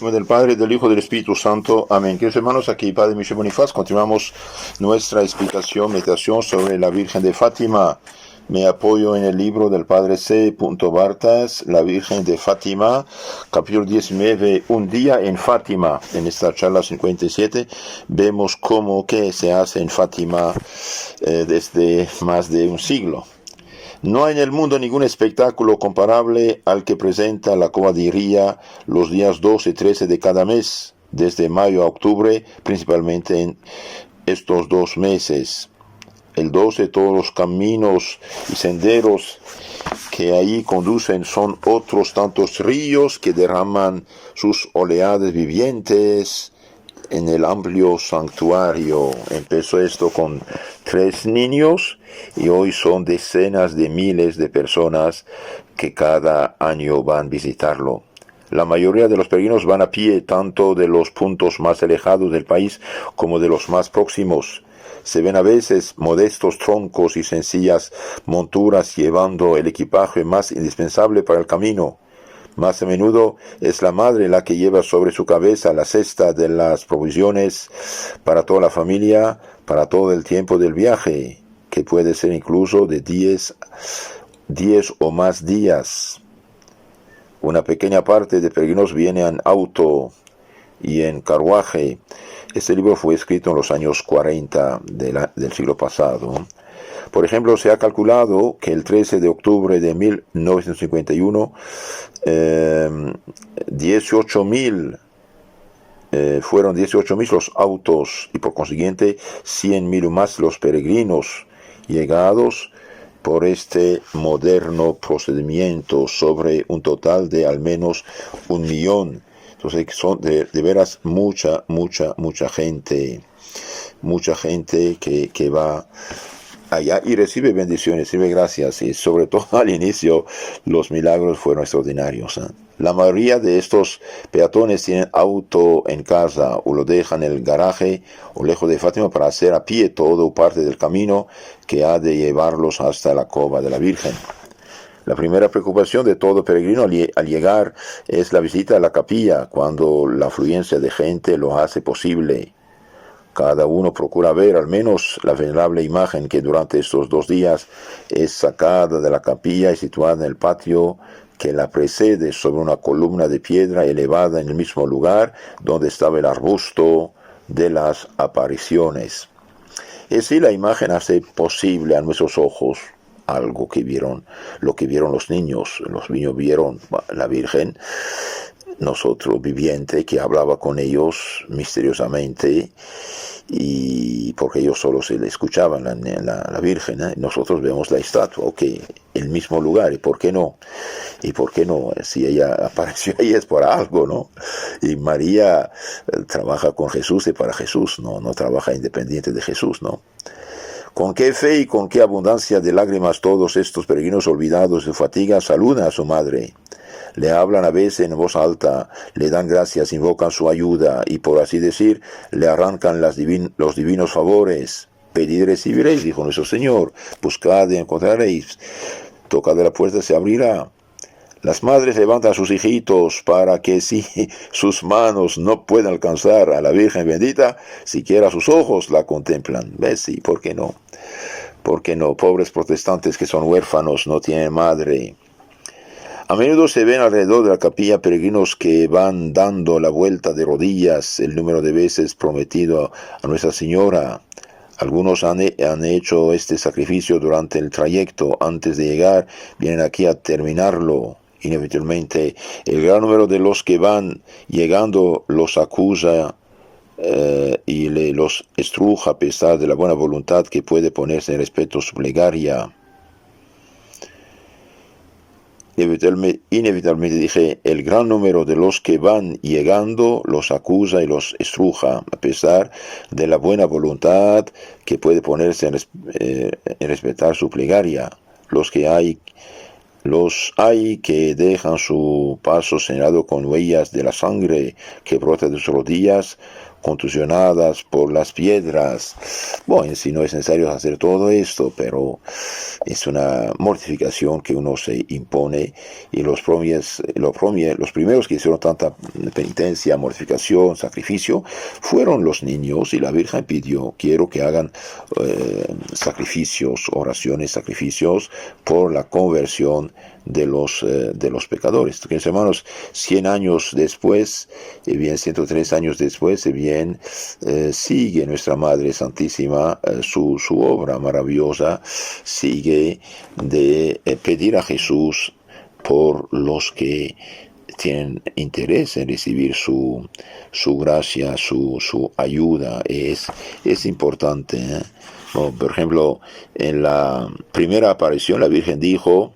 nombre del Padre, del Hijo y del Espíritu Santo. Amén. Queridos hermanos, aquí Padre Michel Bonifaz, continuamos nuestra explicación, meditación sobre la Virgen de Fátima. Me apoyo en el libro del Padre C. Bartas, La Virgen de Fátima, capítulo 19, Un día en Fátima. En esta charla 57 vemos cómo que se hace en Fátima desde más de un siglo. No hay en el mundo ningún espectáculo comparable al que presenta la comadrería los días 12 y 13 de cada mes, desde mayo a octubre, principalmente en estos 2 meses. El 12, todos los caminos y senderos que ahí conducen son otros tantos ríos que derraman sus oleadas vivientes en el amplio santuario. Empezó esto con 3 niños y hoy son decenas de miles de personas que cada año van a visitarlo. La mayoría de los peregrinos van a pie, tanto de los puntos más alejados del país como de los más próximos. Se ven a veces modestos troncos y sencillas monturas llevando el equipaje más indispensable para el camino. Más a menudo es la madre la que lleva sobre su cabeza la cesta de las provisiones para toda la familia, para todo el tiempo del viaje, que puede ser incluso de 10 o más días. Una pequeña parte de peregrinos viene en auto y en carruaje. Este libro fue escrito en los años 40 del siglo pasado. Por ejemplo, se ha calculado que el 13 de octubre de 1951, 18.000 fueron 18.000 los autos y por consiguiente 100.000 más los peregrinos llegados por este moderno procedimiento sobre un total de al menos 1 millón. Entonces son de veras mucha gente que va allá y recibe bendiciones, recibe gracias, y sobre todo al inicio los milagros fueron extraordinarios. La mayoría de estos peatones tienen auto en casa o lo dejan en el garaje o lejos de Fátima para hacer a pie todo o parte del camino que ha de llevarlos hasta la cova de la Virgen. La primera preocupación de todo peregrino al llegar es la visita a la capilla, cuando la afluencia de gente lo hace posible. Cada uno procura ver al menos la venerable imagen que durante estos 2 días es sacada de la capilla y situada en el patio que la precede sobre una columna de piedra elevada en el mismo lugar donde estaba el arbusto de las apariciones. Y así la imagen hace posible a nuestros ojos algo que vieron, lo que vieron los niños. Los niños vieron la Virgen, nosotros viviente, que hablaba con ellos misteriosamente, y porque ellos solo se le escuchaban la Virgen, nosotros vemos la estatua, el mismo lugar, ¿y por qué no? ¿Y por qué no? Si ella apareció ahí es por algo, ¿no? Y María trabaja con Jesús y para Jesús, no trabaja independiente de Jesús, ¿no? Con qué fe y con qué abundancia de lágrimas todos estos peregrinos olvidados de fatiga saludan a su madre. Le hablan a veces en voz alta, le dan gracias, invocan su ayuda y, por así decir, le arrancan los divinos favores. Pedid y recibiréis, dijo nuestro Señor. Buscad y encontraréis. Tocad a la puerta, se abrirá. Las madres levantan a sus hijitos para que, si sus manos no pueden alcanzar a la Virgen bendita, siquiera sus ojos la contemplan. ¿Ves? Sí, ¿por qué no? ¿Por qué no? Pobres protestantes que son huérfanos, no tienen madre. A menudo se ven alrededor de la capilla peregrinos que van dando la vuelta de rodillas el número de veces prometido a Nuestra Señora. Algunos han hecho este sacrificio durante el trayecto. Antes de llegar, vienen aquí a terminarlo. Inevitablemente, el gran número de los que van llegando los acusa y los estruja a pesar de la buena voluntad que puede ponerse en respeto a su plegaria. Inevitablemente dije, el gran número de los que van llegando los acusa y los estruja, a pesar de la buena voluntad que puede ponerse en respetar su plegaria. Los hay que dejan su paso señalado con huellas de la sangre que brota de sus rodillas, contusionadas por las piedras. Bueno, en sí no es necesario hacer todo esto, pero es una mortificación que uno se impone, y los primeros que hicieron tanta penitencia, mortificación, sacrificio, fueron los niños, y la Virgen pidió: quiero que hagan sacrificios, oraciones, sacrificios por la conversión de los pecadores. Queridos hermanos, 100 años después, bien 103 años después, bien sigue nuestra Madre Santísima su obra maravillosa, sigue de pedir a Jesús por los que tienen interés en recibir su gracia, su ayuda. Es importante, ¿eh? Bueno, por ejemplo, en la primera aparición la Virgen dijo: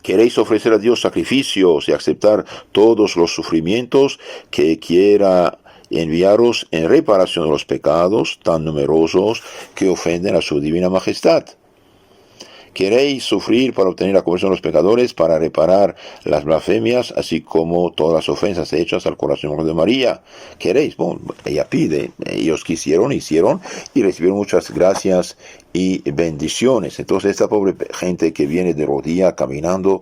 ¿queréis ofrecer a Dios sacrificios y aceptar todos los sufrimientos que quiera enviaros en reparación de los pecados tan numerosos que ofenden a su divina majestad? ¿Queréis sufrir para obtener la conversión de los pecadores, para reparar las blasfemias, así como todas las ofensas hechas al corazón de María? ¿Queréis? Bueno, ella pide, ellos quisieron, hicieron, y recibieron muchas gracias y bendiciones. Entonces esta pobre gente que viene de rodilla caminando,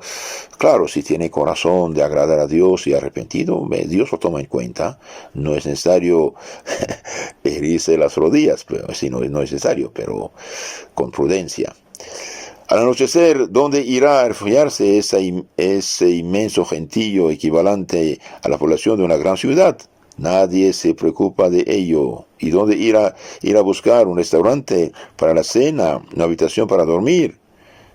claro, si tiene corazón de agradar a Dios y arrepentido, Dios lo toma en cuenta. No es necesario herirse las rodillas, pero si no es necesario, pero con prudencia. Al anochecer, ¿dónde irá a refugiarse ese inmenso gentío equivalente a la población de una gran ciudad? Nadie se preocupa de ello. ¿Y dónde ir a buscar un restaurante para la cena, una habitación para dormir?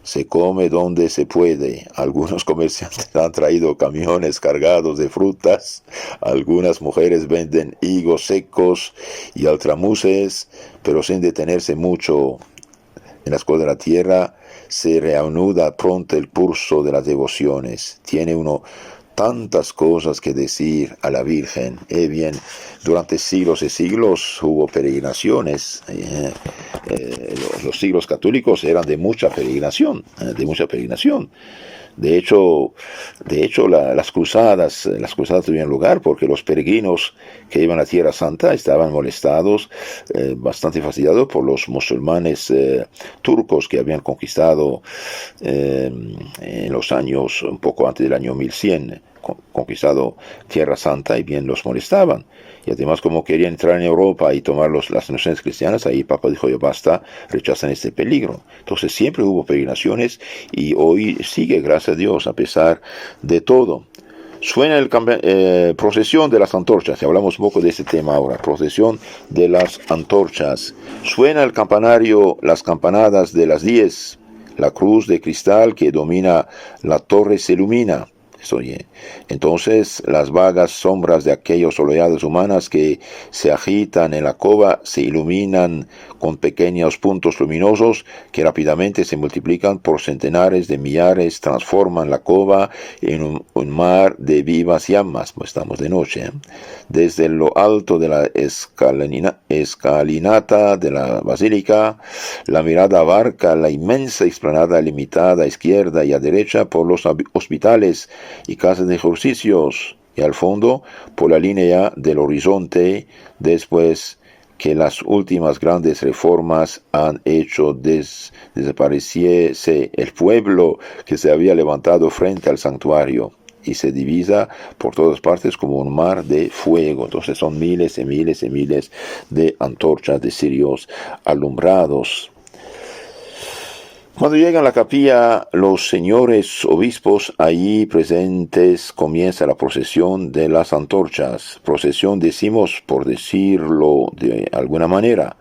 Se come donde se puede. Algunos comerciantes han traído camiones cargados de frutas. Algunas mujeres venden higos secos y altramuces, pero sin detenerse mucho en las cosas de la tierra. Se reanuda pronto el curso de las devociones. Tiene uno tantas cosas que decir a la Virgen. Bien, durante siglos y siglos hubo peregrinaciones. Los siglos católicos eran de mucha peregrinación, De hecho, las cruzadas tuvieron lugar porque los peregrinos que iban a Tierra Santa estaban molestados, bastante fastidiados por los musulmanes turcos que habían conquistado en los años, un poco antes del año 1100, conquistado Tierra Santa, y bien los molestaban. Y además, como querían entrar en Europa y tomar las naciones cristianas, ahí el Papa dijo: yo basta, rechazan este peligro. Entonces siempre hubo peregrinaciones, y hoy sigue, gracias a Dios, a pesar de todo. Suena procesión de las antorchas. Y hablamos un poco de este tema ahora. Procesión de las antorchas. Suena el campanario, las campanadas de las 10. La cruz de cristal que domina la torre se ilumina. Oye, entonces las vagas sombras de aquellas oleadas humanas que se agitan en la cova se iluminan con pequeños puntos luminosos que rápidamente se multiplican por centenares de millares, transforman la cova en un mar de vivas llamas. Pues estamos de noche, ¿eh? Desde lo alto de la escalinata de la basílica, la mirada abarca la inmensa explanada limitada a izquierda y a derecha por los hospitales y casas de ejercicios, y al fondo por la línea del horizonte, después que las últimas grandes reformas han hecho desapareciese el pueblo que se había levantado frente al santuario, y se divisa por todas partes como un mar de fuego. Entonces son miles y miles y miles de antorchas, de cirios alumbrados. Cuando llegan a la capilla los señores obispos allí presentes, comienza la procesión de las antorchas. Procesión decimos por decirlo de alguna manera.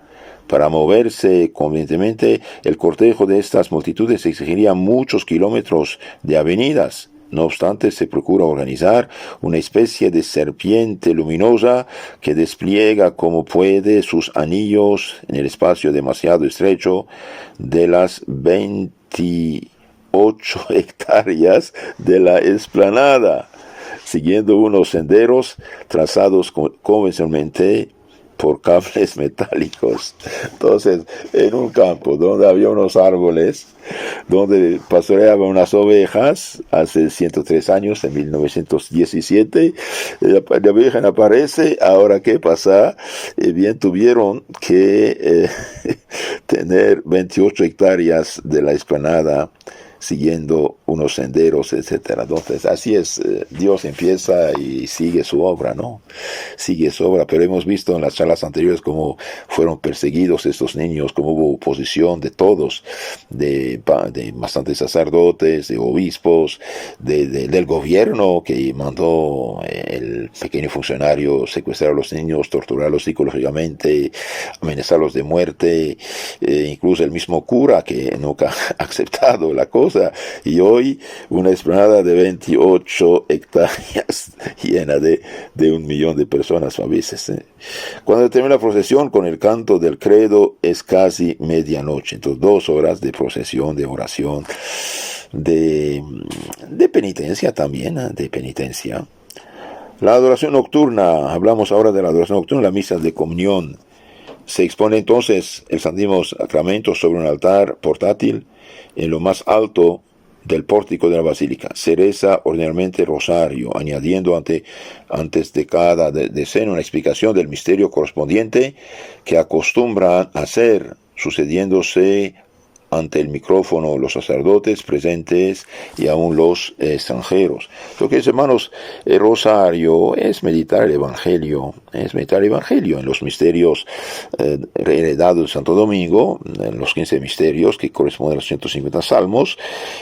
Para moverse convenientemente, el cortejo de estas multitudes exigiría muchos kilómetros de avenidas. No obstante, se procura organizar una especie de serpiente luminosa que despliega como puede sus anillos en el espacio demasiado estrecho de las 28 hectáreas de la explanada, siguiendo unos senderos trazados convencionalmente por cables metálicos. Entonces, en un campo donde había unos árboles, donde pastoreaban unas ovejas, hace 103 años, en 1917, la Virgen aparece. Ahora, ¿qué pasa? Bien, tuvieron que tener 28 hectáreas de la explanada, siguiendo unos senderos, etcétera. Entonces, así es, Dios empieza y sigue su obra, ¿no? Sigue su obra, pero hemos visto en las charlas anteriores cómo fueron perseguidos estos niños, cómo hubo oposición de todos, de bastantes sacerdotes, de obispos, del gobierno que mandó el pequeño funcionario secuestrar a los niños, torturarlos psicológicamente, amenazarlos de muerte, incluso el mismo cura que nunca ha aceptado la cosa. Y hoy una explanada de 28 hectáreas llena de 1 millón de personas a veces. Cuando termina la procesión con el canto del credo es casi medianoche. Entonces 2 horas de procesión, de oración, de penitencia también, de penitencia. La adoración nocturna, hablamos ahora de la adoración nocturna, la misa de comunión. Se expone entonces el Santísimo Sacramento sobre un altar portátil en lo más alto del pórtico de la basílica. Se reza ordinariamente rosario, añadiendo antes de cada decena una explicación del misterio correspondiente que acostumbran hacer, sucediéndose ante el micrófono los sacerdotes presentes y aún los extranjeros. Lo que es, hermanos, el rosario es meditar el Evangelio, en los misterios heredados de Santo Domingo, en los 15 misterios que corresponden a los 150 salmos,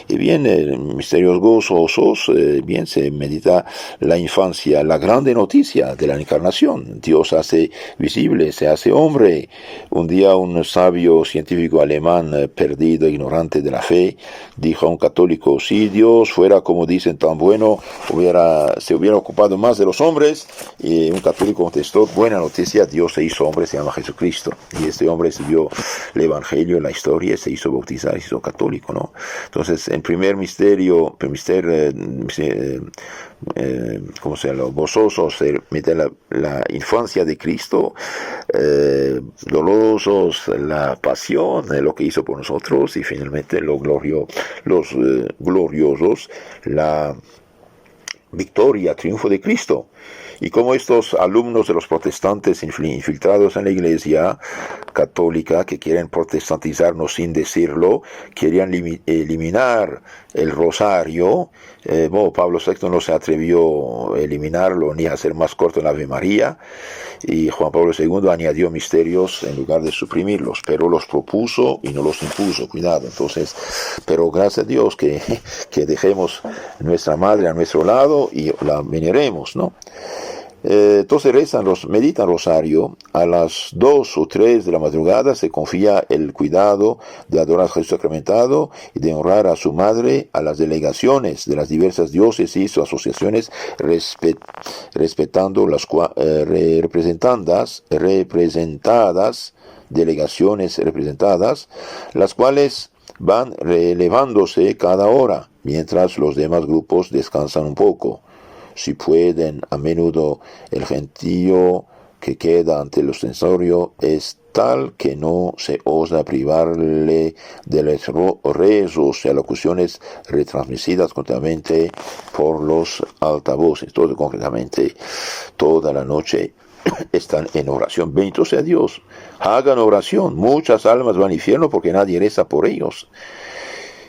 y bien, misterios gozosos, bien se medita la infancia, la grande noticia de la encarnación. Dios hace visible, se hace hombre. Un día un sabio científico alemán perdido, ignorante de la fe, dijo a un católico: si Dios fuera, como dicen, tan bueno, se hubiera ocupado más de los hombres. Y un católico contestó: buena noticia, Dios se hizo hombre, se llama Jesucristo, y este hombre siguió el Evangelio en la historia, se hizo bautizar, se hizo católico, ¿no? Entonces, en primer misterio, como sea, los gozosos, la infancia de Cristo, dolorosos, la pasión, lo que hizo por nosotros, y finalmente los gloriosos, la victoria, triunfo de Cristo. Y como estos alumnos de los protestantes infiltrados en la Iglesia católica, que quieren protestantizarnos sin decirlo, querían eliminar el rosario. Pablo VI no se atrevió a eliminarlo ni a hacer más corto en la Ave María, y Juan Pablo II añadió misterios en lugar de suprimirlos, pero los propuso y no los impuso, cuidado. Entonces, pero gracias a Dios que dejemos nuestra madre a nuestro lado y la veneremos, ¿no? Entonces meditan rosario. A las 2 o 3 de la madrugada se confía el cuidado de adorar a Jesús sacramentado y de honrar a su madre, a las delegaciones de las diversas diócesis o asociaciones, respetando las delegaciones representadas, las cuales van relevándose cada hora, mientras los demás grupos descansan un poco. Si pueden, a menudo el gentío que queda ante el ostensorio es tal que no se osa privarle de los rezos y alocuciones retransmitidas continuamente por los altavoces. Todo concretamente, toda la noche están en oración. Bendito sea Dios. Hagan oración. Muchas almas van al infierno porque nadie reza por ellos.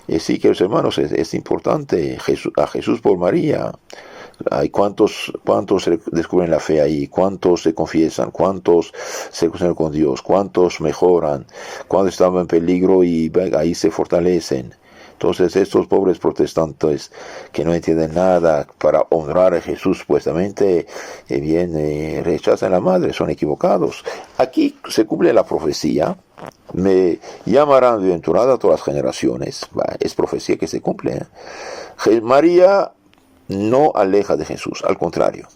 Así que, hermanos, es importante a Jesús por María. Hay cuántos descubren la fe ahí, cuántos se confiesan, cuántos se conocen con Dios, cuántos mejoran, cuántos estaban en peligro y ahí se fortalecen. Entonces estos pobres protestantes que no entienden nada para honrar a Jesús supuestamente, rechazan a la madre, son equivocados. Aquí se cumple la profecía: me llamarán bienaventurada todas las generaciones. Es profecía que se cumple. María no aleja de Jesús, al contrario.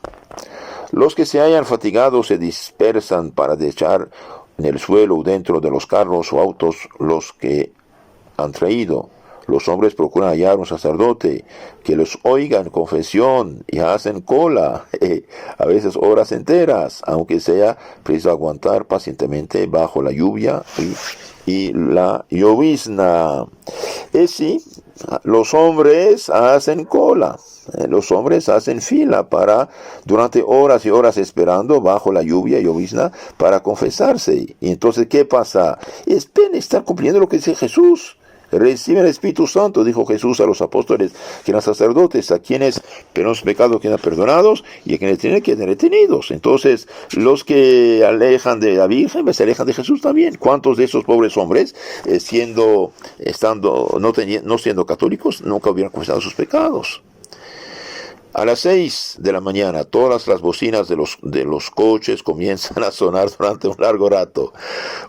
Los que se hayan fatigado se dispersan para echar en el suelo o dentro de los carros o autos los que han traído. Los hombres procuran hallar un sacerdote que los oiga en confesión y hacen cola, a veces horas enteras, aunque sea preciso aguantar pacientemente bajo la lluvia y la llovizna. Sí, los hombres hacen cola. Los hombres hacen fila durante horas y horas esperando bajo la lluvia y llovizna para confesarse. Y entonces, ¿qué pasa? Es pena estar cumpliendo lo que dice Jesús. Reciben el Espíritu Santo, dijo Jesús a los apóstoles, que eran sacerdotes, a quienes los pecados quedan perdonados y a quienes tienen que ser retenidos. Entonces, los que alejan de la Virgen, pues se alejan de Jesús también. ¿Cuántos de esos pobres hombres, no siendo católicos, nunca hubieran confesado sus pecados? A las 6 de la mañana, todas las bocinas de los coches comienzan a sonar durante un largo rato.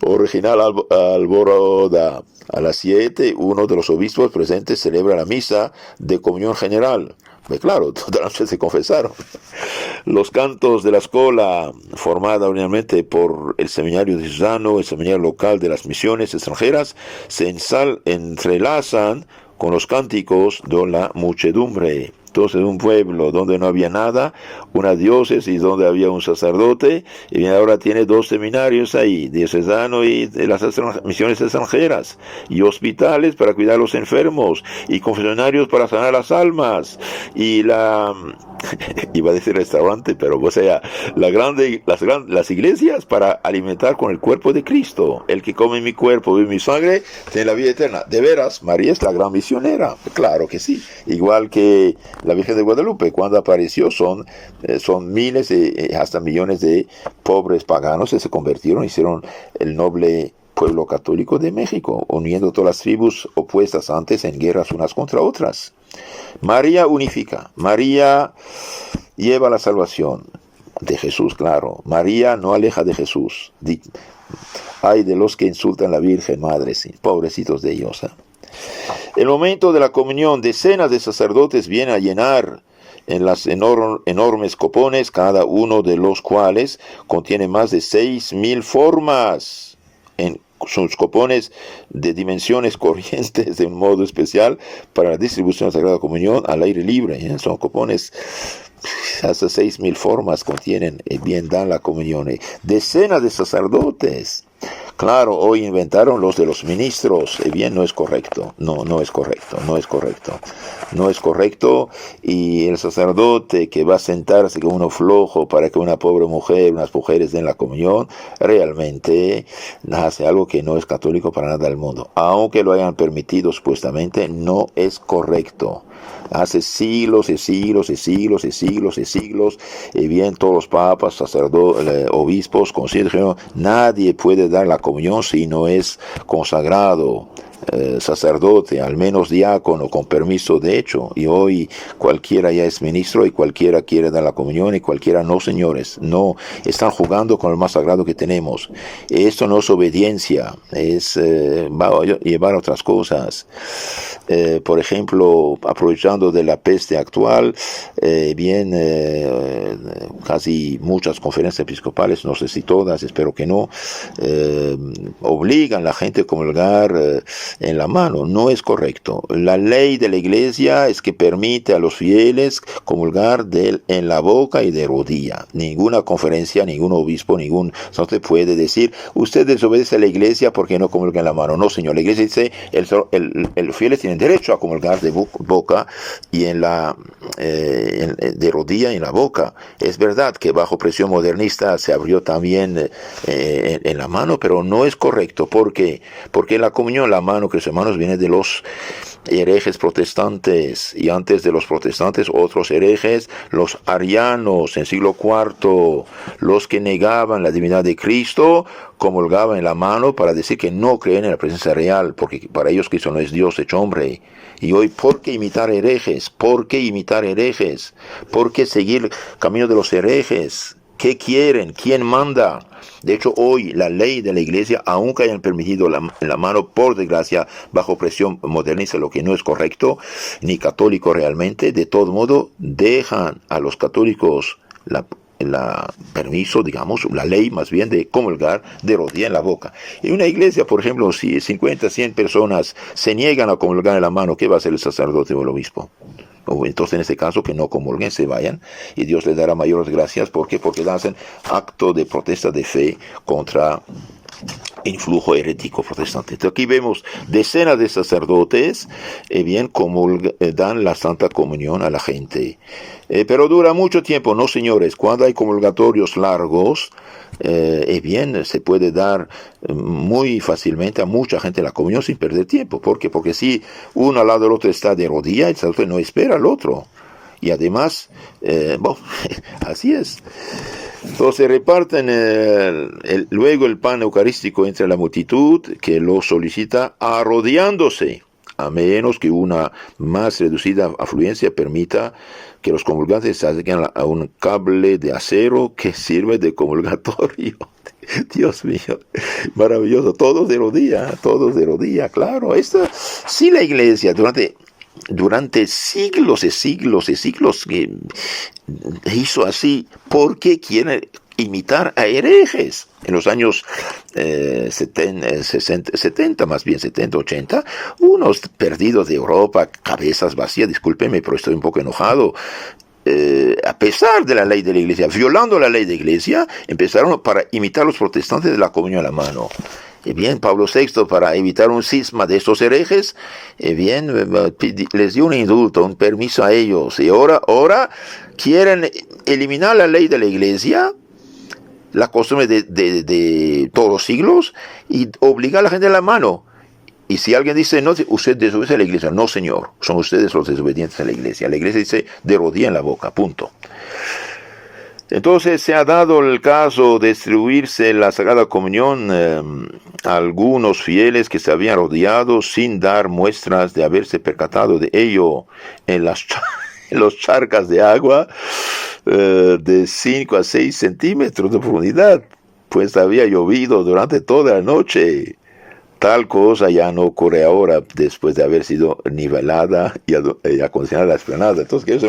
Original alboroda. A las 7, uno de los obispos presentes celebra la misa de comunión general. Pues claro, toda la noche se confesaron. Los cantos de la escuela, formada originalmente por el seminario diocesano, el seminario local de las misiones extranjeras, se entrelazan con los cánticos de la muchedumbre. Entonces, un pueblo donde no había nada, una diócesis donde había un sacerdote, y ahora tiene 2 seminarios ahí, diocesano y de las misiones extranjeras, y hospitales para cuidar a los enfermos, y confesionarios para sanar las almas, y iba a decir restaurante, pero o sea, las iglesias para alimentar con el cuerpo de Cristo. El que come mi cuerpo y mi sangre tiene la vida eterna. De veras, María es la gran misionera. Claro que sí. Igual que la Virgen de Guadalupe, cuando apareció, son miles, hasta millones de pobres paganos que se convirtieron, hicieron el noble pueblo católico de México, uniendo todas las tribus opuestas antes en guerras unas contra otras. María unifica, María lleva la salvación de Jesús, claro. María no aleja de Jesús. Hay de los que insultan a la Virgen Madre, sí, pobrecitos de ellos. El momento de la comunión, decenas de sacerdotes vienen a llenar en las enormes copones, cada uno de los cuales contiene más de 6.000 formas. En sus copones de dimensiones corrientes de un modo especial para la distribución de la Sagrada Comunión al aire libre. Son copones hasta 6.000 formas contienen, bien dan la comunión. Decenas de sacerdotes. Claro, hoy inventaron los de los ministros. Bien, no es correcto. No es correcto. Y el sacerdote que va a sentarse con uno flojo para que una pobre mujer, unas mujeres den la comunión, realmente hace algo que no es católico para nada del mundo. Aunque lo hayan permitido supuestamente, no es correcto. Hace siglos y siglos, y bien todos los papas, sacerdotes, obispos, concilios, nadie puede dar la comunión si no es consagrado, sacerdote, al menos diácono, con permiso de hecho. Y hoy cualquiera ya es ministro y cualquiera quiere dar la comunión y cualquiera no, señores. No, están jugando con el más sagrado que tenemos. Esto no es obediencia, va a llevar a otras cosas. Por ejemplo, aprovechando de la peste actual, casi muchas conferencias episcopales, no sé si todas, espero que no, obligan a la gente a comulgar en la mano. No es correcto. La ley de la iglesia es que permite a los fieles comulgar en la boca y de rodilla. Ninguna conferencia, ningún obispo, ningún sacerdote puede decir, usted desobedece a la iglesia porque no comulga en la mano. No, señor, la iglesia dice, los fieles tienen derecho a comulgar de boca y de rodilla y en la boca. Es verdad que bajo presión modernista se abrió también en la mano, pero no es correcto. ¿Por qué? Porque la comunión, la mano, que los hermanos, viene de los herejes protestantes, y antes de los protestantes otros herejes, los arianos en siglo IV, los que negaban la divinidad de Cristo, comulgaban en la mano para decir que no creen en la presencia real, porque para ellos Cristo no es Dios hecho hombre. Y hoy, ¿por qué imitar herejes? ¿Por qué seguir el camino de los herejes? ¿Qué quieren? ¿Quién manda? De hecho, hoy la ley de la iglesia, aunque hayan permitido la mano, por desgracia, bajo presión modernista, lo que no es correcto, ni católico realmente, de todo modo, dejan a los católicos permiso, digamos, la ley más bien de comulgar de rodilla en la boca. En una iglesia, por ejemplo, si 50, 100 personas se niegan a comulgar en la mano, ¿qué va a hacer el sacerdote o el obispo? O entonces en este caso que no comulguen, se vayan y Dios les dará mayores gracias. ¿Por qué? Porque hacen acto de protesta de fe contra influjo herético protestante. Entonces aquí vemos decenas de sacerdotes, dan la Santa Comunión a la gente. Pero dura mucho tiempo, ¿no, señores? Cuando hay comulgatorios largos, se puede dar muy fácilmente a mucha gente la comunión sin perder tiempo. ¿Por qué? Porque si uno al lado del otro está de rodillas, el sacerdote no espera al otro. Y además, así es. Entonces reparten luego el pan eucarístico entre la multitud que lo solicita arrodillándose, a menos que una más reducida afluencia permita que los comulgantes se acerquen a un cable de acero que sirve de comulgatorio. Dios mío, maravilloso, todos de rodilla, claro. Sí, la iglesia durante siglos y siglos y siglos que hizo así porque quiere imitar a herejes. En los años 70, más bien 70, 80, unos perdidos de Europa, cabezas vacías, discúlpeme, pero estoy un poco enojado. A pesar de la ley de la iglesia, violando la ley de la iglesia, empezaron para imitar a los protestantes de la comunión a la mano. Pablo VI, para evitar un cisma de estos herejes, les dio un indulto, un permiso a ellos. Y ahora quieren eliminar la ley de la iglesia, la costumbre de todos los siglos, y obligar a la gente a la mano. Y si alguien dice, no, usted desobedece a la iglesia, no, señor, son ustedes los desobedientes a la iglesia. La iglesia dice, de rodilla en la boca, punto. Entonces se ha dado el caso de distribuirse la Sagrada Comunión a algunos fieles que se habían rodeado sin dar muestras de haberse percatado de ello en los charcas de agua de 5 a 6 centímetros de profundidad, pues había llovido durante toda la noche. Tal cosa ya no ocurre ahora después de haber sido nivelada y acondicionada la explanada. Entonces, ¿qué es?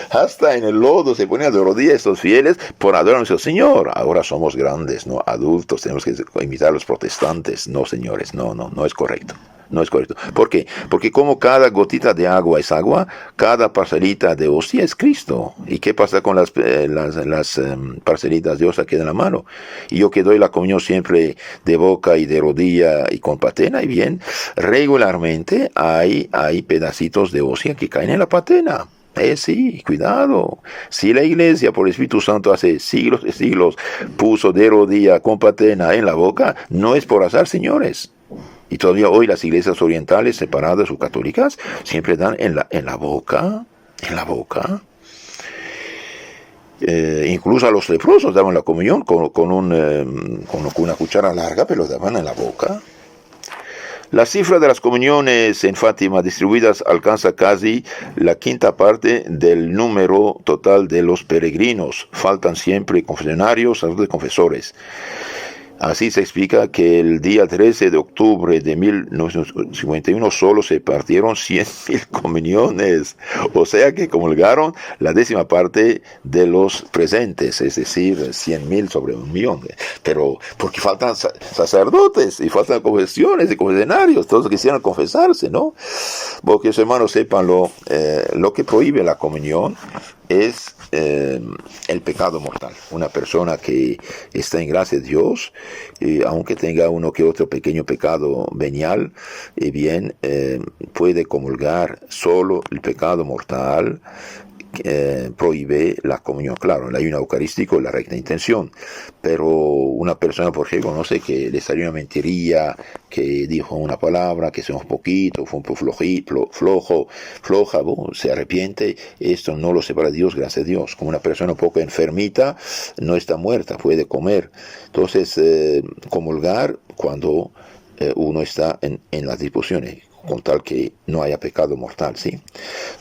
Hasta en el lodo se ponían de rodillas estos fieles por adorar a nuestro Señor. Ahora somos grandes, ¿no? Adultos, tenemos que imitar a los protestantes. No, señores, no es correcto. No es correcto. ¿Por qué? Porque como cada gotita de agua es agua, cada parcelita de hostia es Cristo. ¿Y qué pasa con las parcelitas de hostia que quedan en la mano? Y yo que doy la comunión siempre de boca y de rodilla y con patena, y regularmente hay pedacitos de hostia que caen en la patena. Sí, cuidado. Si la iglesia por el Espíritu Santo hace siglos y siglos puso de rodilla con patena en la boca, no es por azar, señores. Y todavía hoy las iglesias orientales separadas o católicas siempre dan en la boca. Incluso a los leprosos daban la comunión con una cuchara larga, pero lo daban en la boca. La cifra de las comuniones en Fátima distribuidas alcanza casi la quinta parte del número total de los peregrinos. Faltan siempre confesionarios, sacerdotes, confesores. Así se explica que el día 13 de octubre de 1951 solo se partieron 100,000 comuniones, o sea que comulgaron la 10ª parte de los presentes, es decir, 100,000 sobre 1,000,000. Pero porque faltan sacerdotes y faltan confesiones y confesionarios, todos quisieran confesarse, ¿no? Porque, hermanos, sepan lo que prohíbe la comunión es el pecado mortal. Una persona que está en gracia de Dios, aunque tenga uno que otro pequeño pecado venial, puede comulgar. Solo el pecado mortal prohíbe la comunión. Claro, el ayuno eucarístico, la recta intención, pero una persona, por ejemplo, no sé, que le salió una mentiría, que dijo una palabra, que sea un poquito, fue un poco floja, se arrepiente, esto no lo separa de Dios, gracias a Dios. Como una persona un poco enfermita, no está muerta, puede comer. Entonces, comulgar cuando uno está en las disposiciones, con tal que no haya pecado mortal, ¿sí?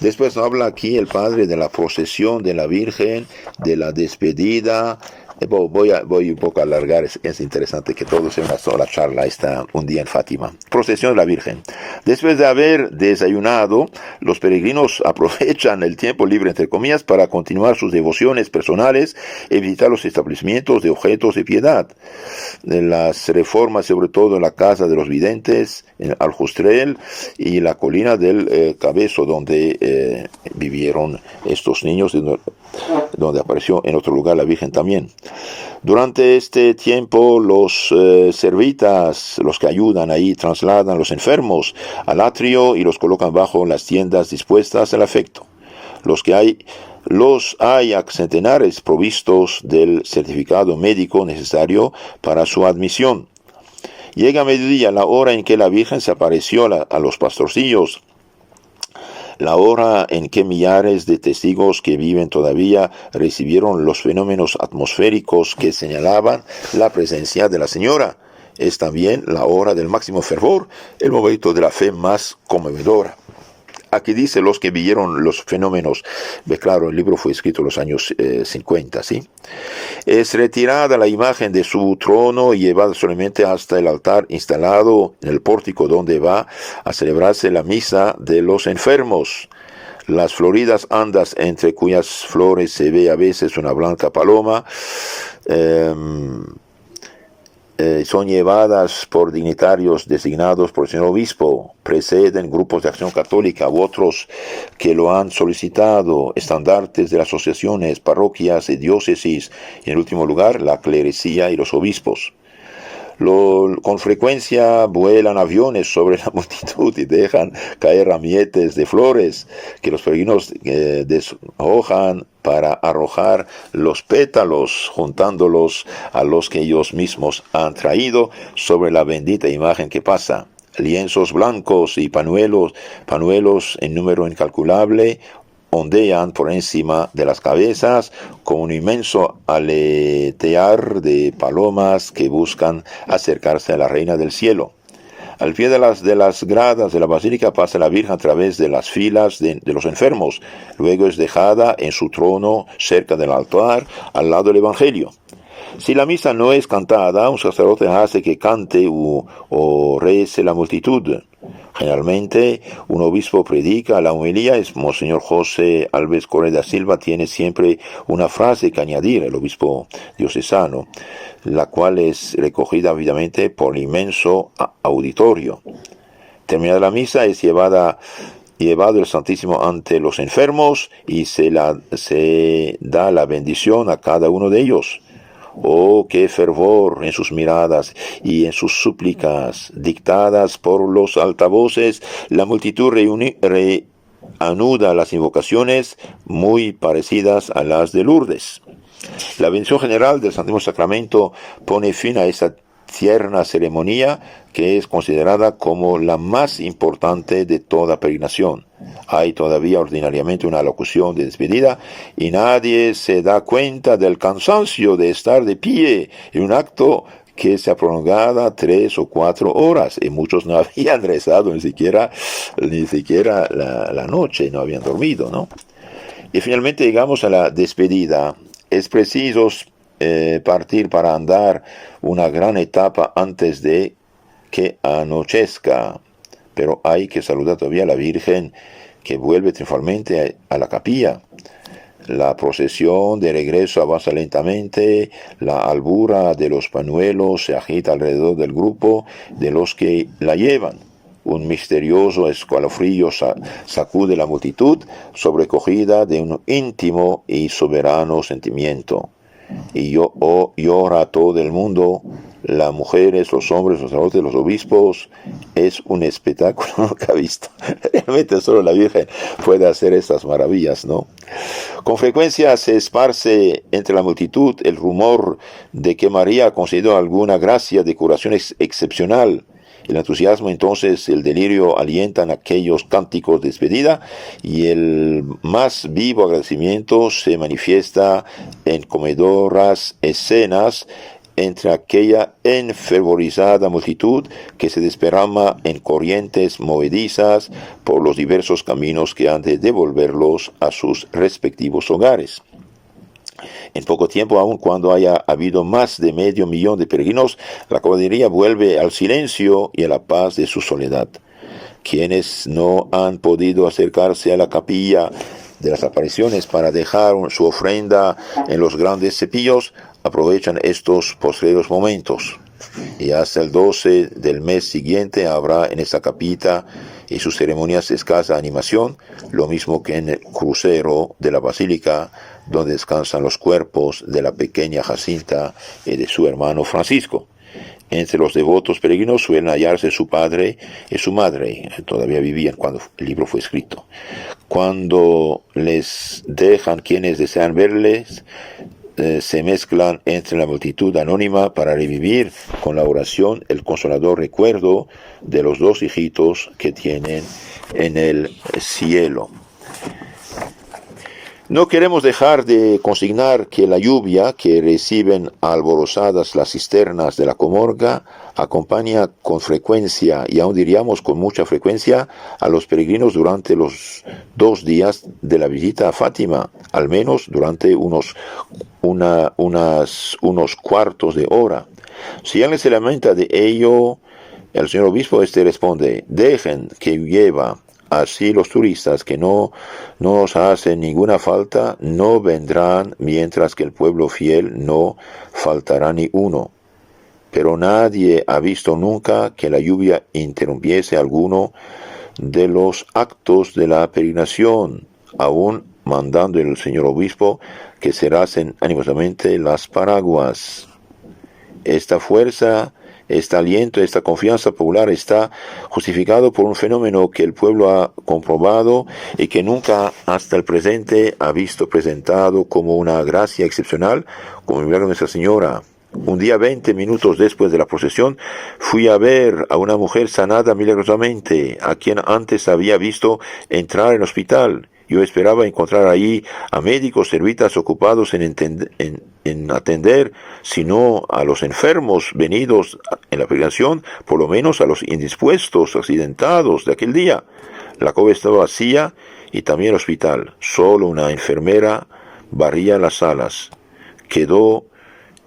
Después nos habla aquí el Padre de la procesión de la Virgen, de la despedida Voy un poco a alargar, es interesante que todo sea una sola charla un día en Fátima. Procesión de la Virgen. Después de haber desayunado, los peregrinos aprovechan el tiempo libre, entre comillas, para continuar sus devociones personales y visitar los establecimientos de objetos de piedad. Las reformas, sobre todo en la casa de los videntes, en Aljustrel y la colina del Cabezo, donde vivieron estos niños, donde apareció en otro lugar la Virgen también. Durante este tiempo los servitas, los que ayudan ahí, trasladan los enfermos al atrio y los colocan bajo las tiendas dispuestas al afecto. Los hay a centenares provistos del certificado médico necesario para su admisión. Llega a mediodía, la hora en que la Virgen se apareció a los pastorcillos, la hora en que millares de testigos que viven todavía recibieron los fenómenos atmosféricos que señalaban la presencia de la Señora. Es también la hora del máximo fervor, el momento de la fe más conmovedora. Aquí dice los que vieron los fenómenos. Claro, el libro fue escrito en los años 50, ¿sí? Es retirada la imagen de su trono y llevada solamente hasta el altar instalado en el pórtico donde va a celebrarse la misa de los enfermos. Las floridas andas entre cuyas flores se ve a veces una blanca paloma, son llevadas por dignitarios designados por el señor obispo, preceden grupos de acción católica u otros que lo han solicitado, estandartes de las asociaciones, parroquias y diócesis, y en último lugar la clerecía y los obispos. Con frecuencia vuelan aviones sobre la multitud y dejan caer ramilletes de flores que los peregrinos deshojan para arrojar los pétalos, juntándolos a los que ellos mismos han traído sobre la bendita imagen que pasa. Lienzos blancos y pañuelos en número incalculable, ondean por encima de las cabezas con un inmenso aletear de palomas que buscan acercarse a la Reina del Cielo. Al pie de las gradas de la basílica pasa la Virgen a través de las filas de los enfermos. Luego es dejada en su trono cerca del altar, al lado del Evangelio. Si la misa no es cantada, un sacerdote hace que cante o rece la multitud. Generalmente, un obispo predica la homilía. Monseñor José Alves Correa da Silva tiene siempre una frase que añadir, el obispo diocesano, la cual es recogida ávidamente por el inmenso auditorio. Terminada la misa, es llevado el Santísimo ante los enfermos y se da la bendición a cada uno de ellos. Oh, qué fervor en sus miradas y en sus súplicas, dictadas por los altavoces. La multitud reanuda las invocaciones muy parecidas a las de Lourdes. La bendición general del Santísimo Sacramento pone fin a esa tierna ceremonia que es considerada como la más importante de toda peregrinación. Hay todavía ordinariamente una locución de despedida y nadie se da cuenta del cansancio de estar de pie en un acto que se ha prolongado 3 o 4 horas y muchos no habían rezado ni siquiera la noche, no habían dormido, ¿no? Y finalmente llegamos a la despedida. Es preciso partir para andar una gran etapa antes de que anochezca, pero hay que saludar todavía a la Virgen que vuelve triunfalmente a la capilla. La procesión de regreso avanza lentamente, la albura de los pañuelos se agita alrededor del grupo de los que la llevan. Un misterioso escalofrío sacude la multitud, sobrecogida de un íntimo y soberano sentimiento. Y llora todo el mundo, las mujeres, los hombres, los sacerdotes, los obispos. Es un espectáculo nunca visto. Realmente solo la Virgen puede hacer estas maravillas, ¿no? Con frecuencia se esparce entre la multitud el rumor de que María ha concedido alguna gracia de curación excepcional. El entusiasmo, entonces, el delirio alientan aquellos cánticos de despedida y el más vivo agradecimiento se manifiesta en conmovedoras escenas entre aquella enfervorizada multitud que se desparrama en corrientes movedizas por los diversos caminos que han de devolverlos a sus respectivos hogares. En poco tiempo, aun cuando haya habido más de 500.000 de peregrinos, la caballería vuelve al silencio y a la paz de su soledad. Quienes no han podido acercarse a la capilla de las apariciones para dejar su ofrenda en los grandes cepillos, aprovechan estos postreros momentos. Y hasta el 12 del mes siguiente habrá en esta capilla y sus ceremonias escasa animación, lo mismo que en el crucero de la basílica, donde descansan los cuerpos de la pequeña Jacinta y de su hermano Francisco. Entre los devotos peregrinos suelen hallarse su padre y su madre, todavía vivían cuando el libro fue escrito. Cuando les dejan quienes desean verles, se mezclan entre la multitud anónima para revivir con la oración el consolador recuerdo de los dos hijitos que tienen en el cielo. No queremos dejar de consignar que la lluvia que reciben alborozadas las cisternas de la Comorga acompaña con frecuencia, y aún diríamos con mucha frecuencia, a los peregrinos durante los 2 días de la visita a Fátima, al menos durante unos cuartos de hora. Si alguien se lamenta de ello, el señor obispo responde: dejen que lleva. Así los turistas que no nos hacen ninguna falta no vendrán, mientras que el pueblo fiel no faltará ni uno. Pero nadie ha visto nunca que la lluvia interrumpiese alguno de los actos de la peregrinación, aún mandando el señor obispo que cerrasen animosamente las paraguas. Esta fuerza, este aliento, esta confianza popular está justificado por un fenómeno que el pueblo ha comprobado y que nunca hasta el presente ha visto presentado como una gracia excepcional, como el milagro de Nuestra Señora. Un día, 20 minutos después de la procesión, fui a ver a una mujer sanada milagrosamente, a quien antes había visto entrar en el hospital. Yo esperaba encontrar ahí a médicos, servitas ocupados en atender, si no a los enfermos venidos en la peregrinación, por lo menos a los indispuestos, accidentados de aquel día. La cova estaba vacía y también el hospital. Solo una enfermera barría las salas. Quedó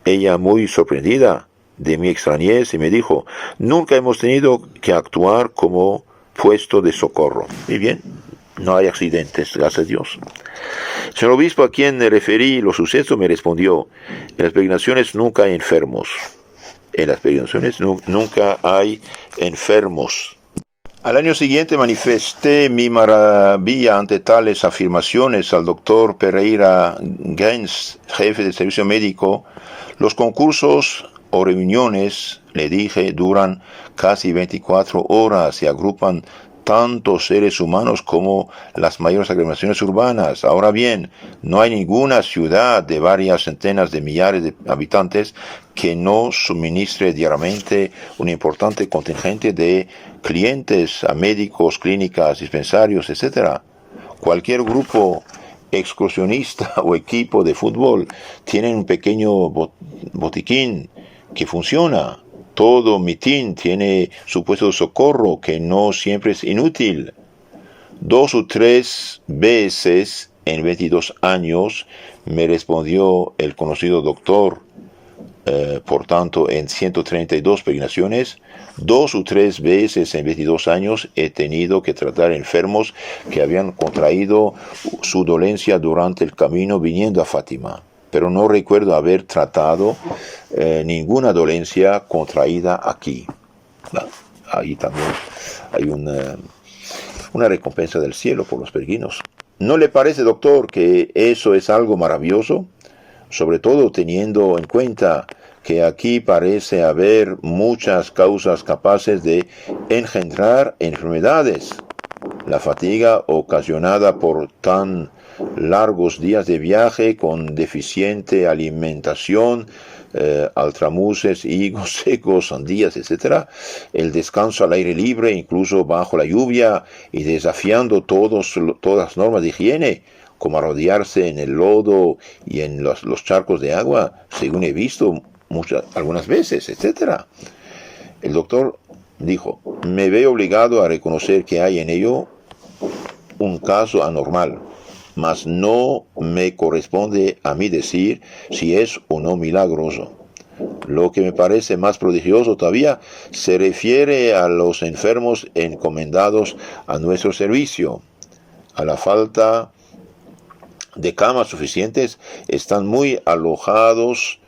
ella muy sorprendida de mi extrañez y me dijo: nunca hemos tenido que actuar como puesto de socorro. Y bien, no hay accidentes, gracias a Dios. El señor obispo, a quien referí los sucesos, me respondió: en las peregrinaciones nunca hay enfermos. En las peregrinaciones nunca hay enfermos. Al año siguiente manifesté mi maravilla ante tales afirmaciones al doctor Pereira Gaines, jefe del servicio médico. Los concursos o reuniones, le dije, duran casi 24 horas y agrupan tantos seres humanos como las mayores aglomeraciones urbanas. Ahora bien, no hay ninguna ciudad de varias centenas de millares de habitantes que no suministre diariamente un importante contingente de clientes a médicos, clínicas, dispensarios, etc. Cualquier grupo excursionista o equipo de fútbol tiene un pequeño botiquín que funciona. Todo mitin tiene su puesto de socorro, que no siempre es inútil. 2 o 3 veces en 22 años, me respondió el conocido doctor, por tanto, en 132 peregrinaciones, 2 o 3 veces en 22 años he tenido que tratar enfermos que habían contraído su dolencia durante el camino viniendo a Fátima. Pero no recuerdo haber tratado ninguna dolencia contraída aquí. Ahí también hay una recompensa del cielo por los peregrinos. ¿No le parece, doctor, que eso es algo maravilloso? Sobre todo teniendo en cuenta que aquí parece haber muchas causas capaces de engendrar enfermedades. La fatiga ocasionada por tan largos días de viaje con deficiente alimentación, altramuces, higos secos, sandías, etc. El descanso al aire libre, incluso bajo la lluvia, y desafiando todas las normas de higiene, como arrodillarse en el lodo y en los charcos de agua, según he visto algunas veces, etc. El doctor dijo: me veo obligado a reconocer que hay en ello un caso anormal. mas no me corresponde a mí decir si es o no milagroso. Lo que me parece más prodigioso todavía se refiere a los enfermos encomendados a nuestro servicio. A la falta de camas suficientes, están mal alojados,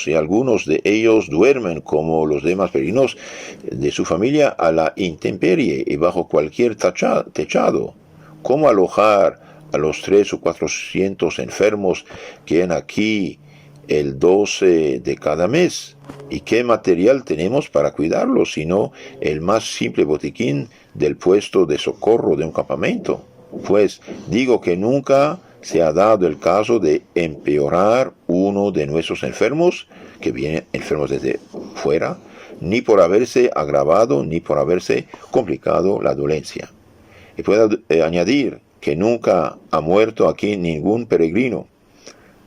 y algunos de ellos duermen como los demás peregrinos de su familia a la intemperie y bajo cualquier techado. ¿Cómo alojar a los 300 o 400 enfermos que hay aquí el 12 de cada mes? ¿Y qué material tenemos para cuidarlos, sino el más simple botiquín del puesto de socorro de un campamento? Pues digo que nunca se ha dado el caso de empeorar uno de nuestros enfermos, que vienen enfermos desde fuera, ni por haberse agravado, ni por haberse complicado la dolencia. Y puedo añadir que nunca ha muerto aquí ningún peregrino,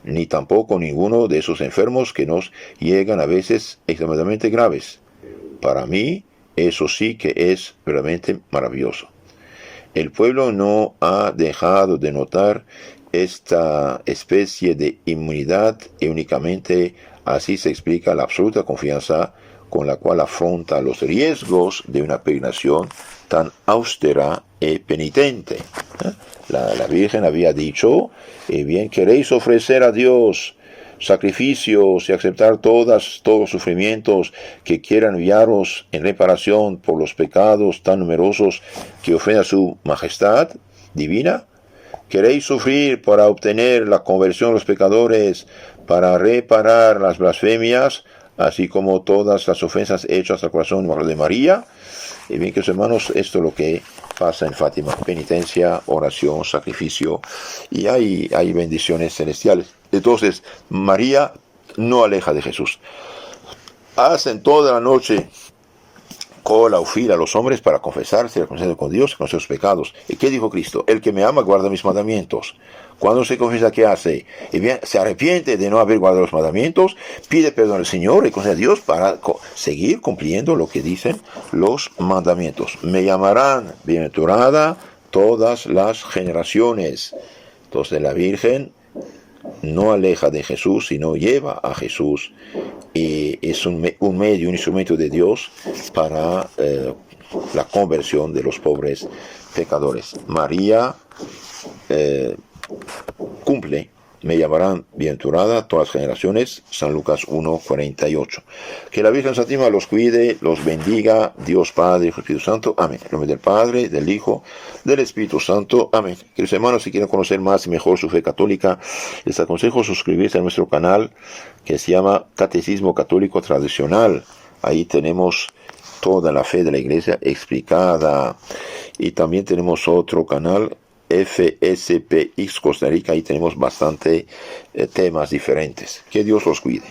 ni tampoco ninguno de esos enfermos que nos llegan a veces extremadamente graves. Para mí, eso sí que es realmente maravilloso. El pueblo no ha dejado de notar esta especie de inmunidad, y únicamente así se explica la absoluta confianza con la cual afronta los riesgos de una peregrinación tan austera y penitente. La Virgen había dicho: bien, queréis ofrecer a Dios sacrificios y aceptar todos los sufrimientos que quieran enviaros en reparación por los pecados tan numerosos que ofenden a su majestad divina. ¿Queréis sufrir para obtener la conversión de los pecadores, para reparar las blasfemias, así como todas las ofensas hechas al corazón de María? Y bien, queridos hermanos, esto es lo que pasa en Fátima: penitencia, oración, sacrificio, y hay bendiciones celestiales. Entonces, María no aleja de Jesús. Hacen toda la noche cola o fila a los hombres para confesarse, reconocerse con Dios, conocer sus pecados. ¿Y qué dijo Cristo? El que me ama guarda mis mandamientos. Cuando se confiesa, ¿qué hace? Y bien, se arrepiente de no haber guardado los mandamientos, pide perdón al Señor y reconoce a Dios para seguir cumpliendo lo que dicen los mandamientos. Me llamarán bienaventurada todas las generaciones. Entonces la Virgen no aleja de Jesús, sino lleva a Jesús, y es un medio, un instrumento de Dios para la conversión de los pobres pecadores. María cumple: me llamarán bienaventurada todas las generaciones. San Lucas 1:48. Que la Virgen Santísima los cuide, los bendiga, Dios Padre, Hijo y Espíritu Santo. Amén. En nombre del Padre, del Hijo, del Espíritu Santo. Amén. Queridos hermanos, si quieren conocer más y mejor su fe católica, les aconsejo suscribirse a nuestro canal que se llama Catecismo Católico Tradicional. Ahí tenemos toda la fe de la Iglesia explicada. Y también tenemos otro canal, FSPX Costa Rica. Ahí tenemos bastante temas diferentes. Que Dios los cuide.